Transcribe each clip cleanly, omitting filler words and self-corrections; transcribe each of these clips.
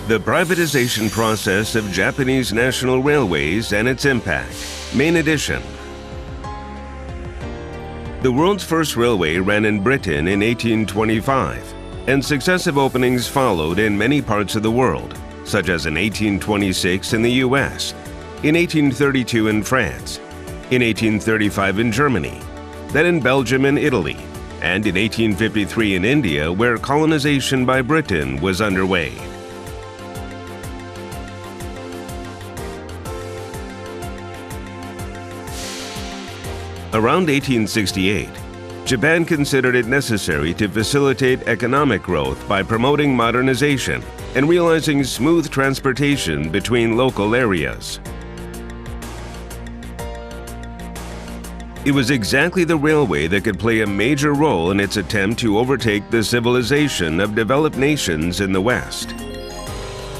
The privatization process of Japanese national railways and its impact. Main edition. The world's first railway ran in Britain in 1825, and successive openings followed in many parts of the world, such as in 1826 in the US, in 1832 in France, in 1835 in Germany, then in Belgium and Italy, and in 1853 in India, where colonization by Britain was underway. Around 1868, Japan considered it necessary to facilitate economic growth by promoting modernization and realizing smooth transportation between local areas. It was exactly the railway that could play a major role in its attempt to overtake the civilization of developed nations in the West.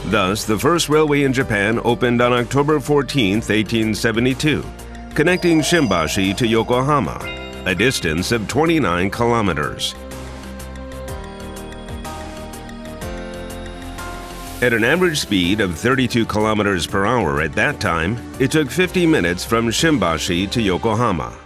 Thus, the first railway in Japan opened on October 14, 1872, connecting Shimbashi to Yokohama, a distance of 29 kilometers. At an average speed of 32 kilometers per hour at that time, it took 50 minutes from Shimbashi to Yokohama.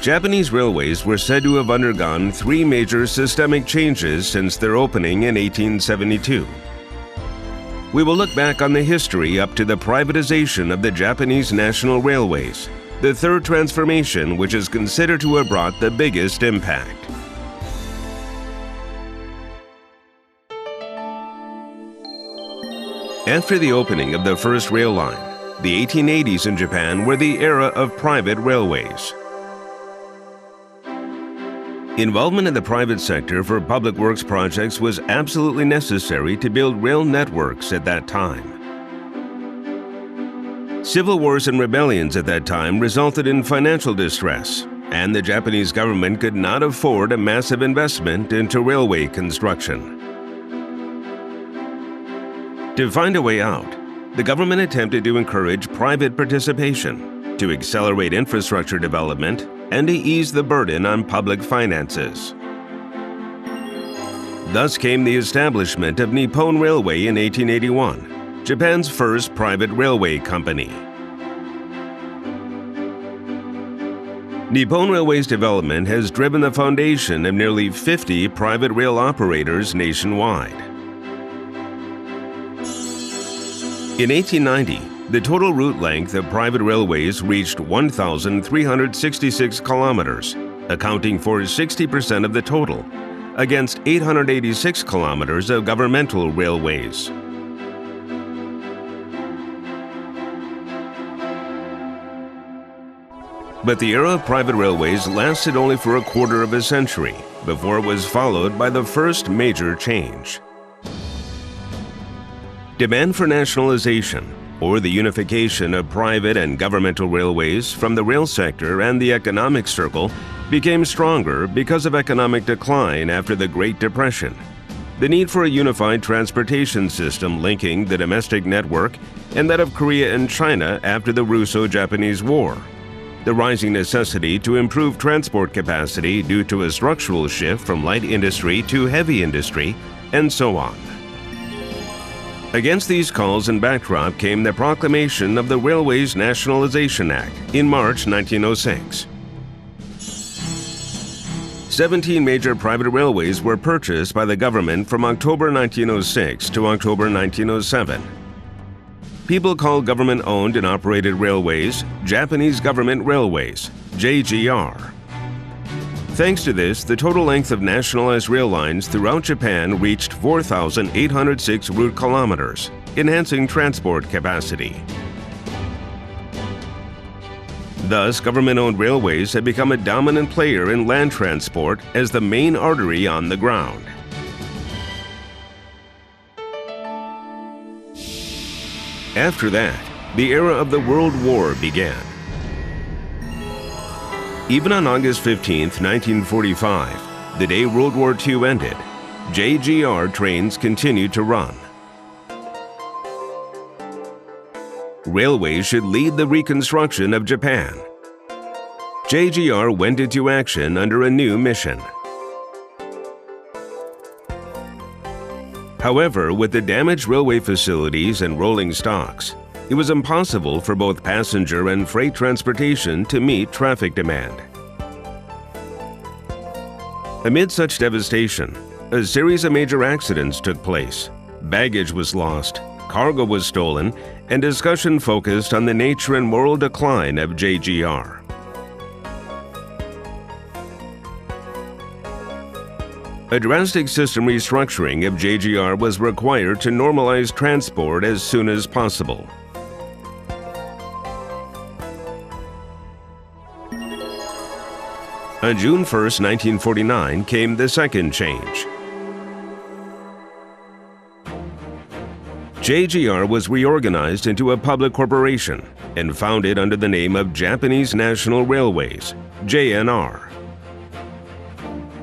Japanese railways were said to have undergone 3 major systemic changes since their opening in 1872. We will look back on the history up to the privatization of the Japanese national railways, the third transformation which is considered to have brought the biggest impact. After the opening of the first rail line, the 1880s in Japan were the era of private railways. Involvement in the private sector for public works projects was absolutely necessary to build rail networks at that time. Civil wars and rebellions at that time resulted in financial distress, and the Japanese government could not afford a massive investment into railway construction. To find a way out, the government attempted to encourage private participation, to accelerate infrastructure development, and to ease the burden on public finances. Thus came the establishment of Nippon Railway in 1881, Japan's first private railway company. Nippon Railway's development has driven the foundation of nearly 50 private rail operators nationwide. In 1890, the total route length of private railways reached 1,366 kilometers, accounting for 60% of the total, against 886 kilometers of governmental railways. But the era of private railways lasted only for a quarter of a century before it was followed by the first major change. Demand for nationalization, or the unification of private and governmental railways from the rail sector and the economic circle, became stronger because of economic decline after the Great Depression, the need for a unified transportation system linking the domestic network and that of Korea and China after the Russo-Japanese War, the rising necessity to improve transport capacity due to a structural shift from light industry to heavy industry, and so on. Against these calls and backdrop came the proclamation of the Railways Nationalization Act in March 1906. 17 major private railways were purchased by the government from October 1906 to October 1907. People call government-owned and operated railways Japanese Government Railways, JGR. Thanks to this, the total length of nationalized rail lines throughout Japan reached 4,806 route kilometers, enhancing transport capacity. Thus, government-owned railways have become a dominant player in land transport as the main artery on the ground. After that, the era of the World War began. Even on August 15, 1945, the day World War II ended, JGR trains continued to run. Railways should lead the reconstruction of Japan. JGR went into action under a new mission. However, with the damaged railway facilities and rolling stocks, it was impossible for both passenger and freight transportation to meet traffic demand. Amid such devastation, a series of major accidents took place. Baggage was lost, cargo was stolen, and discussion focused on the nature and moral decline of JGR. A drastic system restructuring of JGR was required to normalize transport as soon as possible. On June 1, 1949, came the second change. JGR was reorganized into a public corporation and founded under the name of Japanese National Railways, JNR.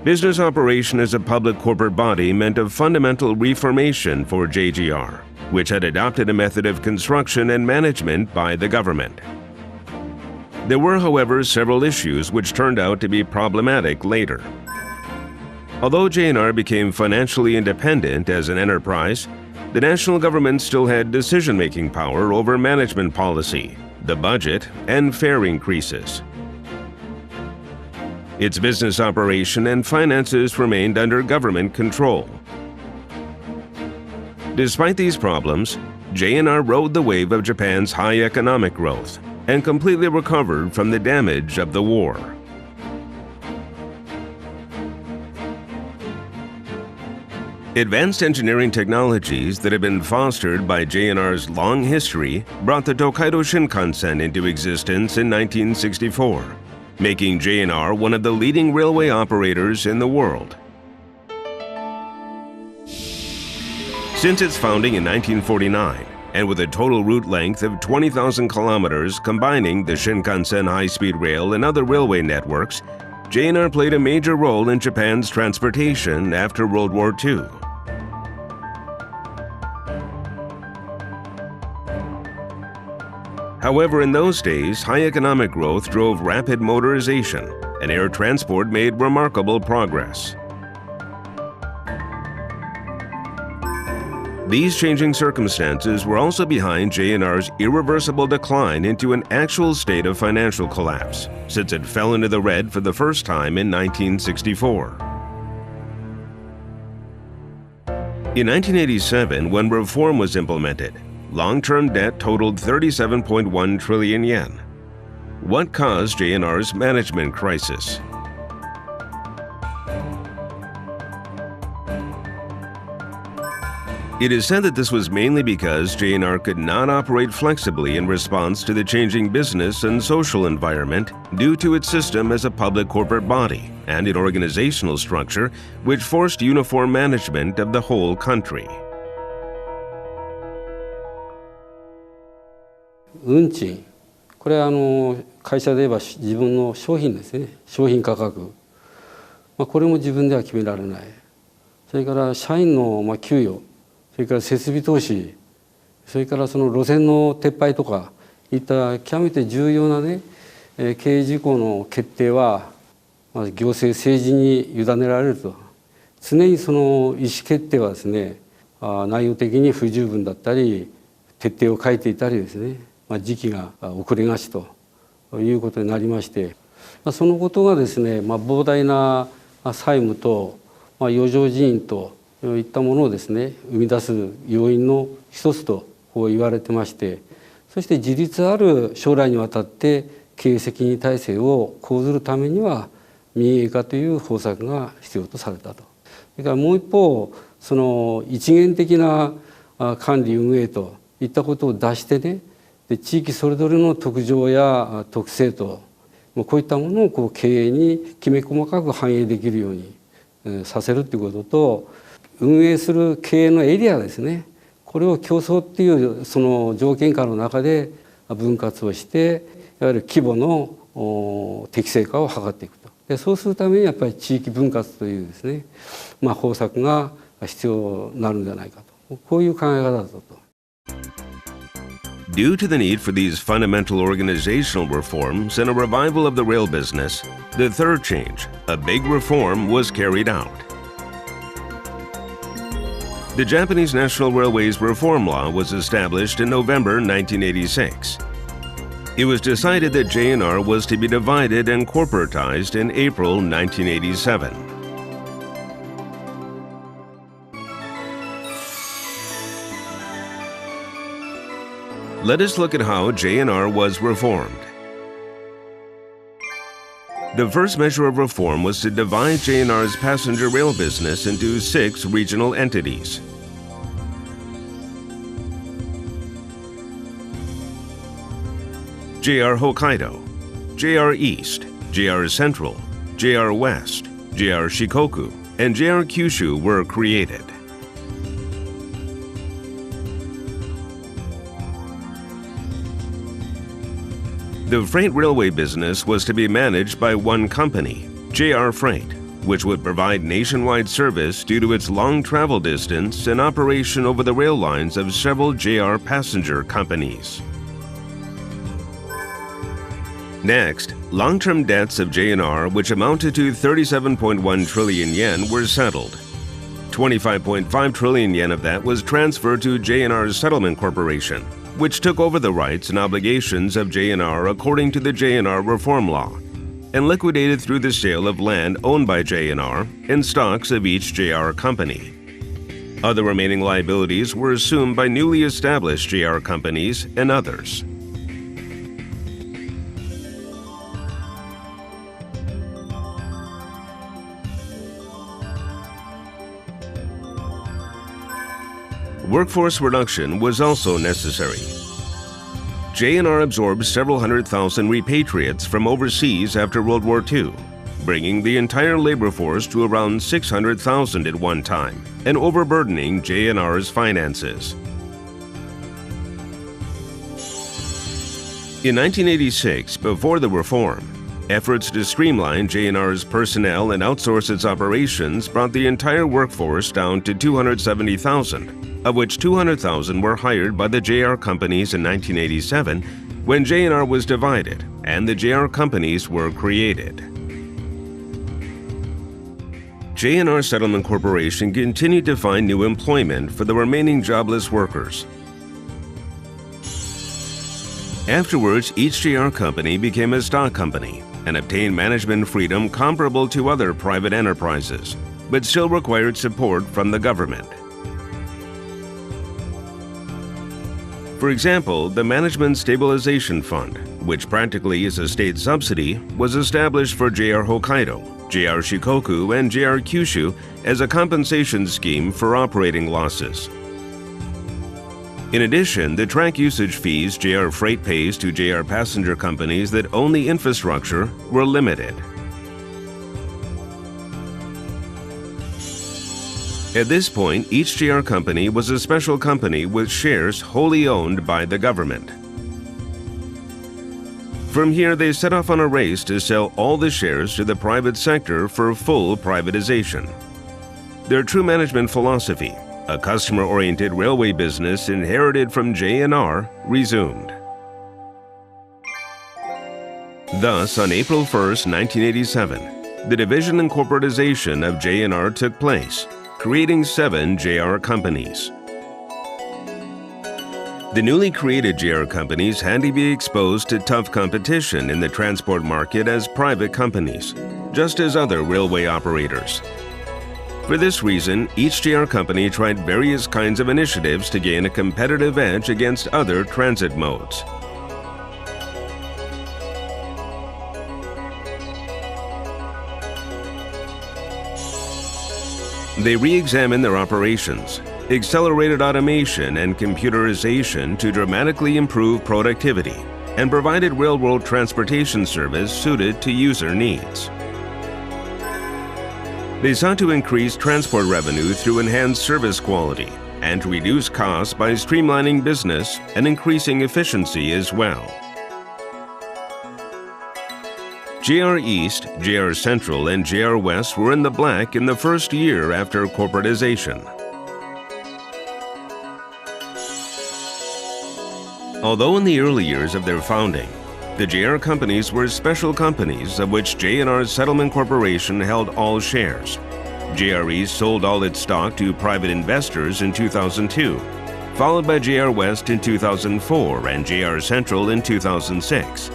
Business operation as a public corporate body meant a fundamental reformation for JGR, which had adopted a method of construction and management by the government. There were, however, several issues which turned out to be problematic later. Although JNR became financially independent as an enterprise, the national government still had decision-making power over management policy, the budget, and fare increases. Its business operation and finances remained under government control. Despite these problems, JNR rode the wave of Japan's high economic growth and completely recovered from the damage of the war. Advanced engineering technologies that had been fostered by JNR's long history brought the Tokaido Shinkansen into existence in 1964, making JNR one of the leading railway operators in the world. Since its founding in 1949, and with a total route length of 20,000 kilometers combining the Shinkansen high-speed rail and other railway networks, JNR played a major role in Japan's transportation after World War II. However, in those days, high economic growth drove rapid motorization, and air transport made remarkable progress. These changing circumstances were also behind JNR's irreversible decline into an actual state of financial collapse, since it fell into the red for the first time in 1964. In 1987, when reform was implemented, long-term debt totaled 37.1 trillion yen. What caused JNR's management crisis? It is said that this was mainly because JNR could not operate flexibly in response to the changing business and social environment due to its system as a public corporate body and an organizational structure which forced uniform management of the whole country. 運賃、これは会社で言えば自分の商品ですね、商品価格、これも自分では決められない。それから社員の給与、それから設備投資、それからその路線の撤廃とかいった極めて重要なね、経営事項の決定は、行政政治に委ねられると。常にその意思決定はですね、内容的に不十分だったり、徹底を欠いていたりですね、時期が遅れがちということになりまして、そのことがですね、膨大な債務と余剰人員といったものをですね生み出す要因の一つとこう言われてまして、そして自立ある将来にわたって経営責任体制を講ずるためには民営化という方策が必要とされたと。それからもう一方、その一元的な管理運営といったことを出してね、で地域それぞれの特徴や特性とこういったものをこう経営にきめ細かく反映できるようにさせるということと、運営する経営のエリアですね、これを競争っていうその条件下の中で分割をして、いわゆる規模の適正化を図っていくと。でそうするためにやっぱり地域分割というですね、方策が必要になるんじゃないかと、こういう考え方だと。Due to the need for these fundamental organizational reforms and a revival of the rail business, the third change, a big reform, was carried out. The Japanese National Railways Reform Law was established in November 1986. It was decided that J&R was to be divided and corporatized in April 1987. Let us look at how J&R was reformed. The first measure of reform was to divide J&R's passenger rail business into 6 regional entities. JR Hokkaido, JR East, JR Central, JR West, JR Shikoku, and JR Kyushu were created. The freight railway business was to be managed by one company, JR Freight, which would provide nationwide service due to its long travel distance and operation over the rail lines of several JR passenger companies. Next, long-term debts of J&R, which amounted to 37.1 trillion yen, were settled. 25.5 trillion yen of that was transferred to J&R's Settlement Corporation, which took over the rights and obligations of J&R according to the J&R Reform Law, and liquidated through the sale of land owned by J&R and stocks of each JR company. Other remaining liabilities were assumed by newly established JR companies and others. Workforce reduction was also necessary. J&R absorbed several 100,000 repatriates from overseas after World War II, bringing the entire labor force to around 600,000 at one time and overburdening J&R's finances. In 1986, before the reform, efforts to streamline J&R's personnel and outsource its operations brought the entire workforce down to 270,000. Of which 200,000 were hired by the JR companies in 1987 when J&R was divided and the JR companies were created. J&R Settlement Corporation continued to find new employment for the remaining jobless workers. Afterwards, each JR company became a stock company and obtained management freedom comparable to other private enterprises, but still required support from the government. For example, the Management Stabilization Fund, which practically is a state subsidy, was established for JR Hokkaido, JR Shikoku, and JR Kyushu as a compensation scheme for operating losses. In addition, the track usage fees JR Freight pays to JR passenger companies that own the infrastructure were limited. At this point, each JR company was a special company with shares wholly owned by the government. From here, they set off on a race to sell all the shares to the private sector for full privatization. Their true management philosophy, a customer-oriented railway business inherited from J&R, resumed. Thus, on April 1, 1987, the division and corporatization of J&R took place, creating 7 JR companies. The newly created JR companies had to be exposed to tough competition in the transport market as private companies, just as other railway operators. For this reason, each JR company tried various kinds of initiatives to gain a competitive edge against other transit modes. They re-examined their operations, accelerated automation and computerization to dramatically improve productivity, and provided railroad transportation service suited to user needs. They sought to increase transport revenue through enhanced service quality and to reduce costs by streamlining business and increasing efficiency as well. JR East, JR Central, and JR West were in the black in the first year after corporatization. Although in the early years of their founding, the JR companies were special companies of which J&R Settlement Corporation held all shares. JRE sold all its stock to private investors in 2002, followed by JR West in 2004 and JR Central in 2006.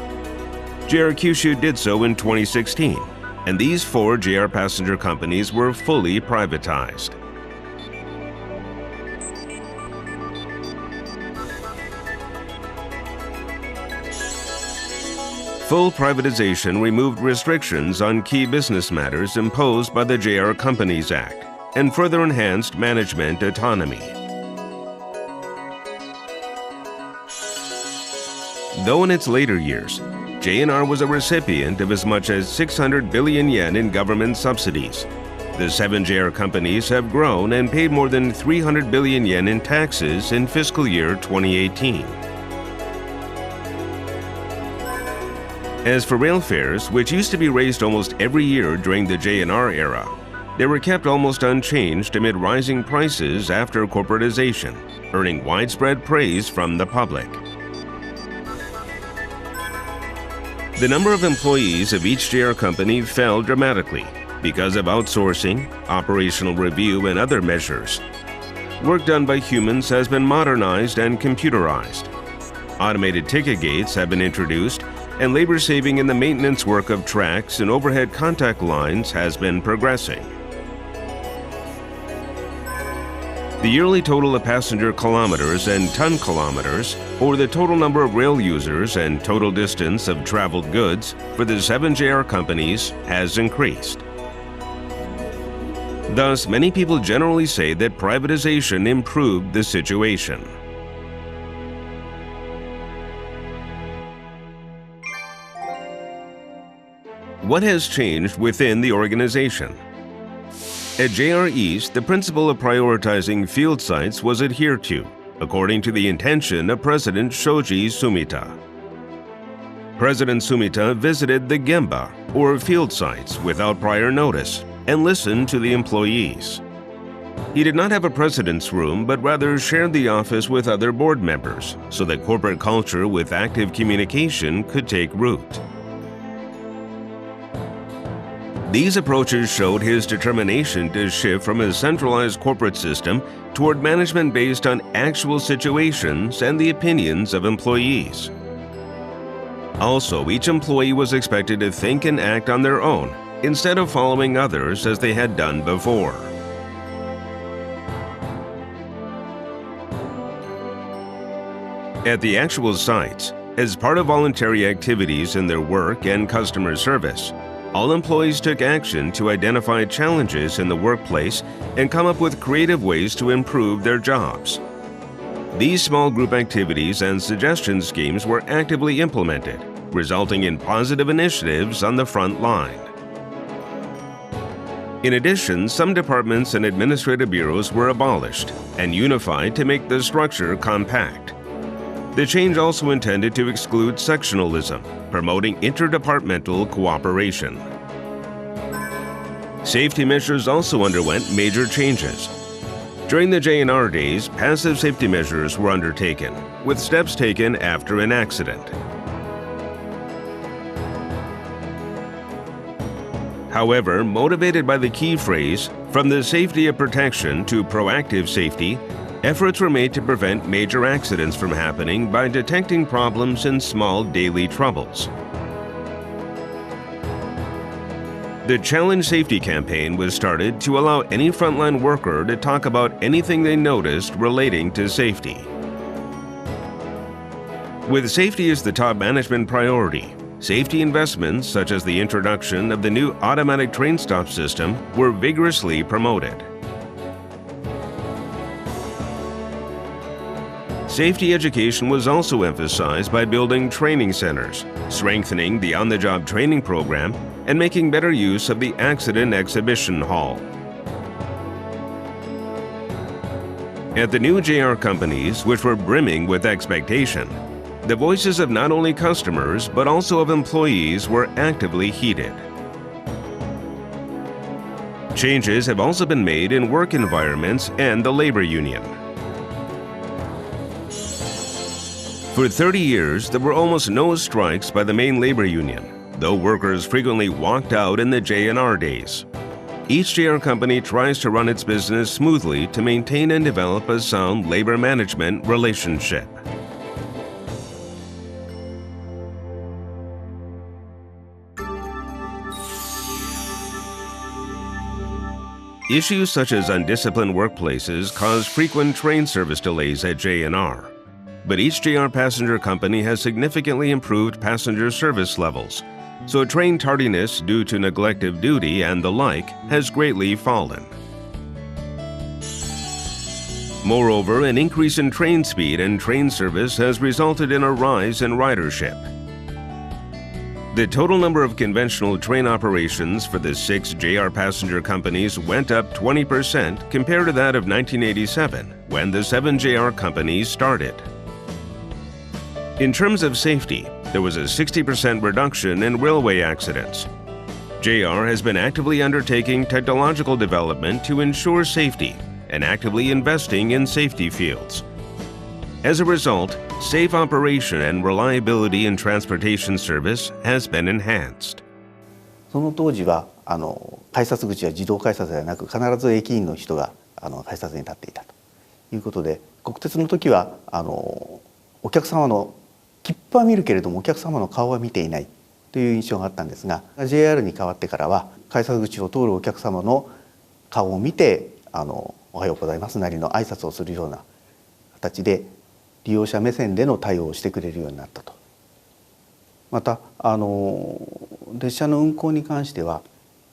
JR Kyushu did so in 2016, and these 4 JR passenger companies were fully privatized. Full privatization removed restrictions on key business matters imposed by the JR Companies Act and further enhanced management autonomy. Though in its later years, J&R was a recipient of as much as 600 billion yen in government subsidies, the 7 JR companies have grown and paid more than 300 billion yen in taxes in fiscal year 2018. As for rail fares, which used to be raised almost every year during the J&R era, they were kept almost unchanged amid rising prices after corporatization, earning widespread praise from the public. The number of employees of each JR company fell dramatically because of outsourcing, operational review, and other measures. Work done by humans has been modernized and computerized. Automated ticket gates have been introduced, and labor saving in the maintenance work of tracks and overhead contact lines has been progressing. The yearly total of passenger kilometers and ton kilometers, or the total number of rail users and total distance of traveled goods for the 7 JR companies has increased. Thus, many people generally say that privatization improved the situation. What has changed within the organization? At JR East, the principle of prioritizing field sites was adhered to, according to the intention of President Shoji Sumita. President Sumita visited the Gemba, or field sites, without prior notice and listened to the employees. He did not have a president's room, but rather shared the office with other board members so that corporate culture with active communication could take root. These approaches showed his determination to shift from a centralized corporate system toward management based on actual situations and the opinions of employees. Also, each employee was expected to think and act on their own instead of following others as they had done before. At the actual sites, as part of voluntary activities in their work and customer service, all employees took action to identify challenges in the workplace and come up with creative ways to improve their jobs. These small group activities and suggestion schemes were actively implemented, resulting in positive initiatives on the front line. In addition, some departments and administrative bureaus were abolished and unified to make the structure compact. The change also intended to exclude sectionalism, promoting interdepartmental cooperation. Safety measures also underwent major changes. During the J&R days, passive safety measures were undertaken, with steps taken after an accident. However, motivated by the key phrase, "From the safety of protection to proactive safety," efforts were made to prevent major accidents from happening by detecting problems in small daily troubles. The Challenge Safety campaign was started to allow any frontline worker to talk about anything they noticed relating to safety. With safety as the top management priority, safety investments such as the introduction of the new automatic train stop system were vigorously promoted. Safety education was also emphasized by building training centers, strengthening the on-the-job training program, and making better use of the accident exhibition hall. At the new JR companies, which were brimming with expectation, the voices of not only customers but also of employees were actively heeded. Changes have also been made in work environments and the labor union. For 30 years, there were almost no strikes by the main labor union, though workers frequently walked out in the J&R days. Each JR company tries to run its business smoothly to maintain and develop a sound labor management relationship. Issues such as undisciplined workplaces cause frequent train service delays at J&R. But each JR passenger company has significantly improved passenger service levels, so train tardiness due to neglect of duty and the like has greatly fallen. Moreover, an increase in train speed and train service has resulted in a rise in ridership. The total number of conventional train operations for the 6 JR passenger companies went up 20% compared to that of 1987, when the 7 JR companies started. In terms of safety, there was a 60% reduction in railway accidents. JR has been actively undertaking technological development to ensure safety and actively investing in safety fields. As a result, safe operation and reliability in transportation service has been enhanced. その当時は改札口は自動改札ではなく必ず駅員の人が改札に立っていたということで、国鉄の時はお客様の切符は見るけれどもお客様の顔は見ていないという印象があったんですが、 JR に変わってからは改札口を通るお客様の顔を見ておはようございますなりの挨拶をするような形で利用者目線での対応をしてくれるようになったと。また列車の運行に関しては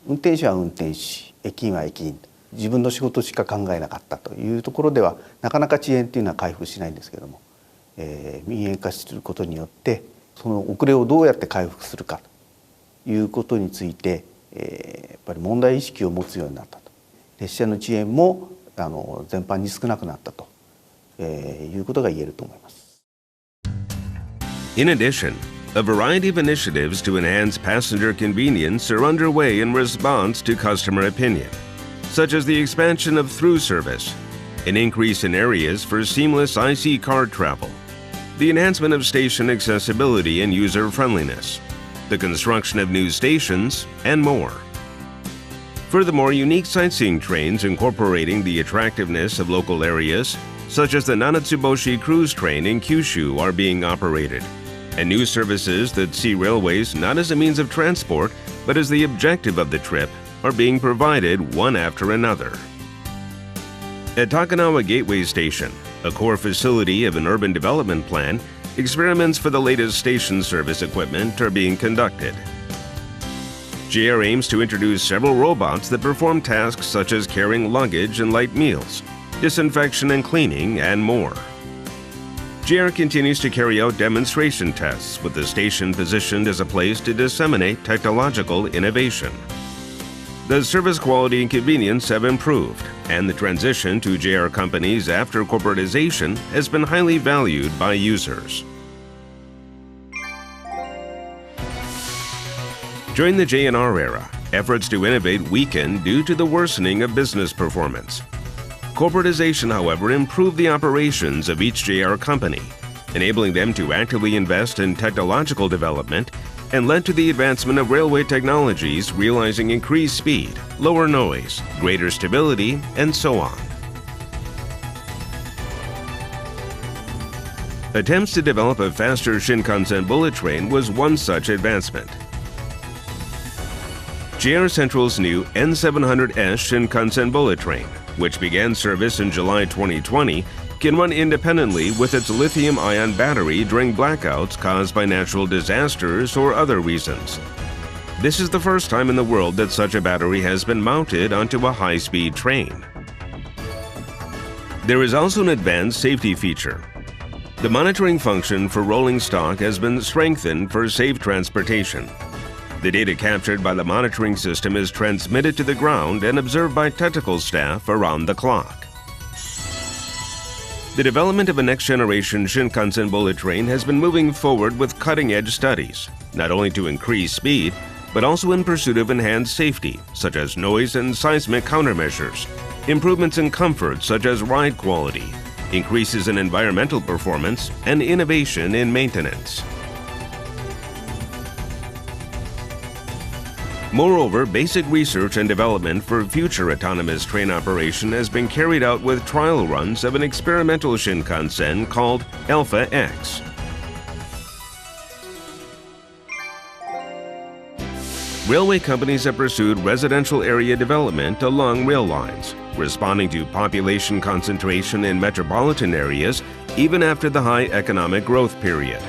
運転手は運転士、駅員は駅員、自分の仕事しか考えなかったというところではなかなか遅延というのは回復しないんですけども、民営化することによってその遅れをどうやって回復するかということについて、やっぱり問題意識を持つようになったと。列車の遅延も全般に少なくなったと。いうことが言えると思います。 In addition, a variety of initiatives to enhance passenger convenience are underway in response to customer opinion, such as the expansion of through service, an increase in areas for seamless IC card travel, the enhancement of station accessibility and user friendliness, the construction of new stations, and more. Furthermore, unique sightseeing trains incorporating the attractiveness of local areas such as the Nanatsuboshi cruise train in Kyushu are being operated, and new services that see railways not as a means of transport but as the objective of the trip are being provided one after another. At Takanawa Gateway Station, a core facility of an urban development plan, experiments for the latest station service equipment are being conducted. JR aims to introduce several robots that perform tasks such as carrying luggage and light meals, disinfection and cleaning, and more. JR continues to carry out demonstration tests with the station positioned as a place to disseminate technological innovation. The service quality and convenience have improved, and the transition to JR companies after corporatization has been highly valued by users. During the J&R era, efforts to innovate weakened due to the worsening of business performance. Corporatization, however, improved the operations of each JR company, enabling them to actively invest in technological development and led to the advancement of railway technologies realizing increased speed, lower noise, greater stability, and so on. Attempts to develop a faster Shinkansen bullet train was one such advancement. JR Central's new N700S Shinkansen bullet train, which began service in July 2020, can run independently with its lithium-ion battery during blackouts caused by natural disasters or other reasons. This is the first time in the world that such a battery has been mounted onto a high-speed train. There is also an advanced safety feature. The monitoring function for rolling stock has been strengthened for safe transportation. The data captured by the monitoring system is transmitted to the ground and observed by technical staff around the clock. The development of a next-generation Shinkansen bullet train has been moving forward with cutting-edge studies, not only to increase speed, but also in pursuit of enhanced safety, such as noise and seismic countermeasures, improvements in comfort such as ride quality, increases in environmental performance, and innovation in maintenance. Moreover, basic research and development for future autonomous train operation has been carried out with trial runs of an experimental Shinkansen called Alpha X. Railway companies have pursued residential area development along rail lines, responding to population concentration in metropolitan areas even after the high economic growth period.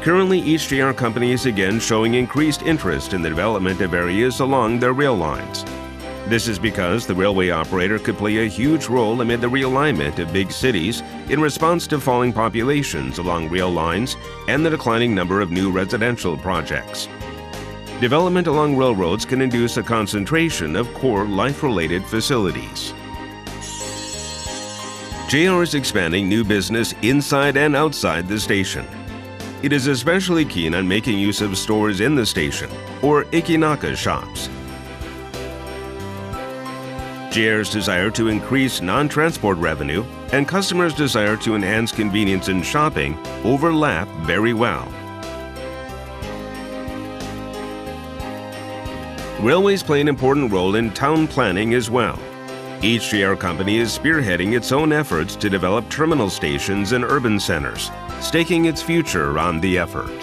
Currently, each JR company is again showing increased interest in the development of areas along their rail lines. This is because the railway operator could play a huge role amid the realignment of big cities in response to falling populations along rail lines and the declining number of new residential projects. Development along railroads can induce a concentration of core life-related facilities. JR is expanding new business inside and outside the station. It is especially keen on making use of stores in the station, or Ikinaka shops. JR's desire to increase non-transport revenue and customers' desire to enhance convenience in shopping overlap very well. Railways play an important role in town planning as well. Each JR company is spearheading its own efforts to develop terminal stations in urban centers, staking its future on the effort.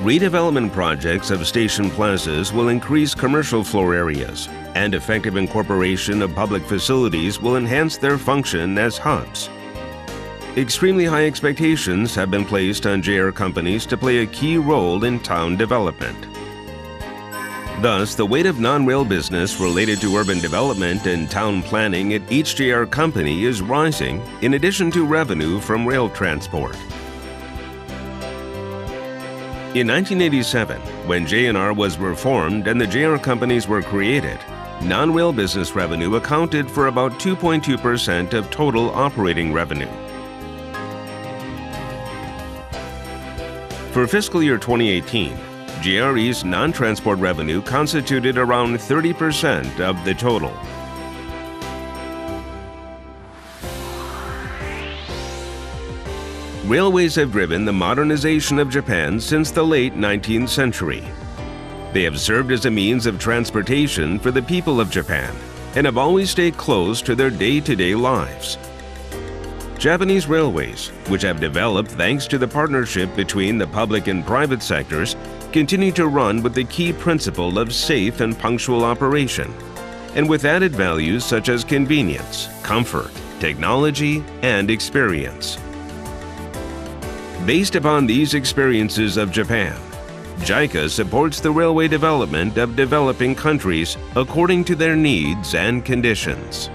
Redevelopment projects of station plazas will increase commercial floor areas, and effective incorporation of public facilities will enhance their function as hubs. Extremely high expectations have been placed on JR companies to play a key role in town development. Thus, the weight of non-rail business related to urban development and town planning at each JR company is rising, in addition to revenue from rail transport. In 1987, when JNR was reformed and the JR companies were created, non-rail business revenue accounted for about 2.2% of total operating revenue. For fiscal year 2018, JRE's non-transport revenue constituted around 30% of the total. Railways have driven the modernization of Japan since the late 19th century. They have served as a means of transportation for the people of Japan and have always stayed close to their day-to-day lives. Japanese railways, which have developed thanks to the partnership between the public and private sectors, continue to run with the key principle of safe and punctual operation, and with added values such as convenience, comfort, technology, and experience. Based upon these experiences of Japan, JICA supports the railway development of developing countries according to their needs and conditions.